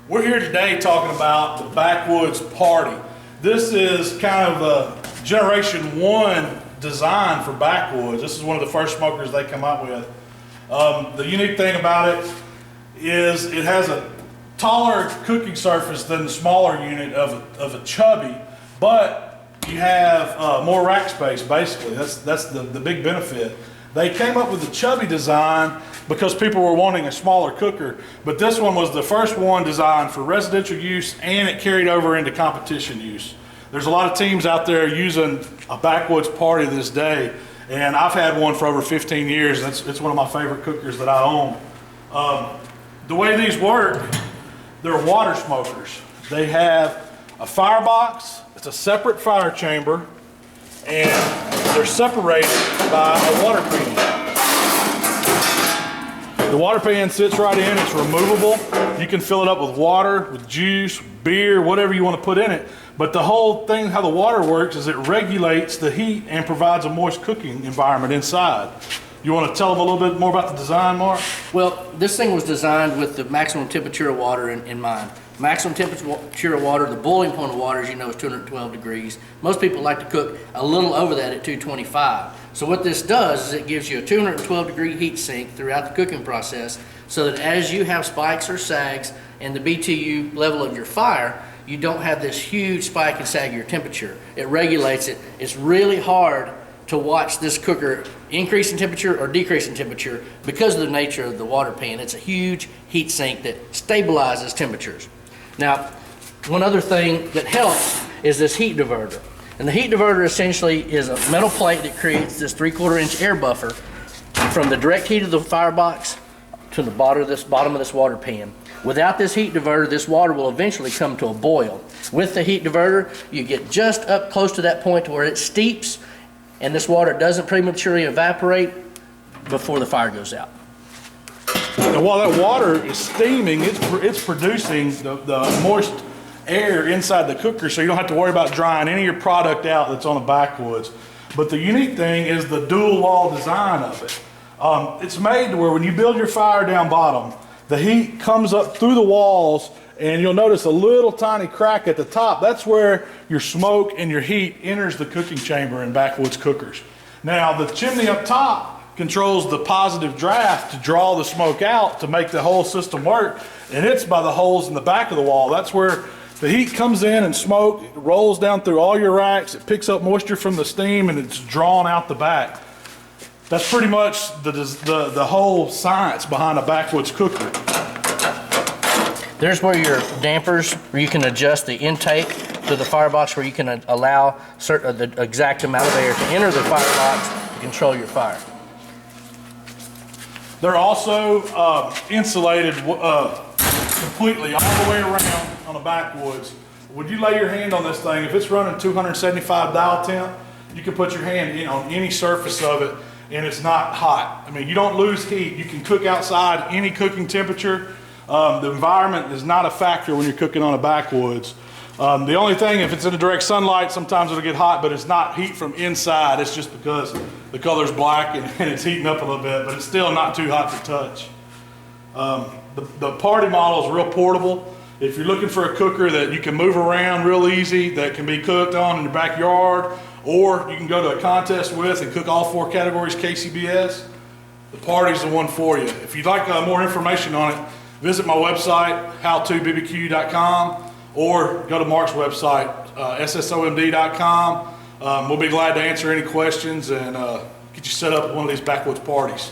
We're here today talking about the Backwoods Party. This is kind of a generation one design for Backwoods. This is one of the first smokers they come out with. The unique thing about it is it has a taller cooking surface than the smaller unit of a chubby, but you have more rack space basically. That's the big benefit. They came up with the chubby design because people were wanting a smaller cooker, but this one was the first one designed for residential use, and it carried over into competition use. There's a lot of teams out there using a Backwoods Party this day, and I've had one for over 15 years. It's one of my favorite cookers that I own. The way these work, they're water smokers. They have a firebox, it's a separate fire chamber, and they're separated by a water pan. The water pan sits right in, it's removable. You can fill it up with water, with juice, beer, whatever you want to put in it. But the whole thing, how the water works, is it regulates the heat and provides a moist cooking environment inside. You want to tell them a little bit more about the design, Mark? Well, this thing was designed with the maximum temperature of water in mind. Maximum temperature of water, the boiling point of water, as you know, is 212 degrees. Most people like to cook a little over that at 225. So what this does is it gives you a 212 degree heat sink throughout the cooking process, so that as you have spikes or sags in the BTU level of your fire, you don't have this huge spike and sag of your temperature. It regulates it. It's really hard to watch this cooker increase in temperature or decrease in temperature because of the nature of the water pan. It's a huge heat sink that stabilizes temperatures. Now, one other thing that helps is this heat diverter. And the heat diverter essentially is a metal plate that creates this 3/4 inch air buffer from the direct heat of the firebox to the bottom of this water pan. Without this heat diverter, this water will eventually come to a boil. With the heat diverter, you get just up close to that point to where it steeps, and this water doesn't prematurely evaporate before the fire goes out. And while that water is steaming, it's producing the moist air inside the cooker, so you don't have to worry about drying any of your product out that's on a Backwoods. But the unique thing is the dual wall design of it. It's made to where when you build your fire down bottom, the heat comes up through the walls, and you'll notice a little tiny crack at the top. That's where your smoke and your heat enters the cooking chamber in Backwoods cookers. Now, the chimney up top controls the positive draft to draw the smoke out to make the whole system work, and it's by the holes in the back of the wall. That's where the heat comes in and smoke, it rolls down through all your racks, it picks up moisture from the steam, and it's drawn out the back. That's pretty much the whole science behind a Backwoods cooker. There's where your dampers, where you can adjust the intake to the firebox, where you can allow the exact amount of air to enter the firebox to control your fire. They're also insulated completely all the way around on a Backwoods. When you lay your hand on this thing, if it's running 275 dial temp, you can put your hand in on any surface of it and it's not hot. I mean, you don't lose heat. You can cook outside any cooking temperature. The environment is not a factor when you're cooking on a Backwoods. The only thing, if it's in the direct sunlight, sometimes it'll get hot, but it's not heat from inside. It's just because the color's black and it's heating up a little bit, but it's still not too hot to touch. The Party model is real portable. If you're looking for a cooker that you can move around real easy, that can be cooked on in your backyard, or you can go to a contest with and cook all 4 categories KCBS, the Party's the one for you. If you'd like more information on it, visit my website, howtobbq.com, or go to Mark's website, ssomd.com. We'll be glad to answer any questions and get you set up at one of these Backwoods parties.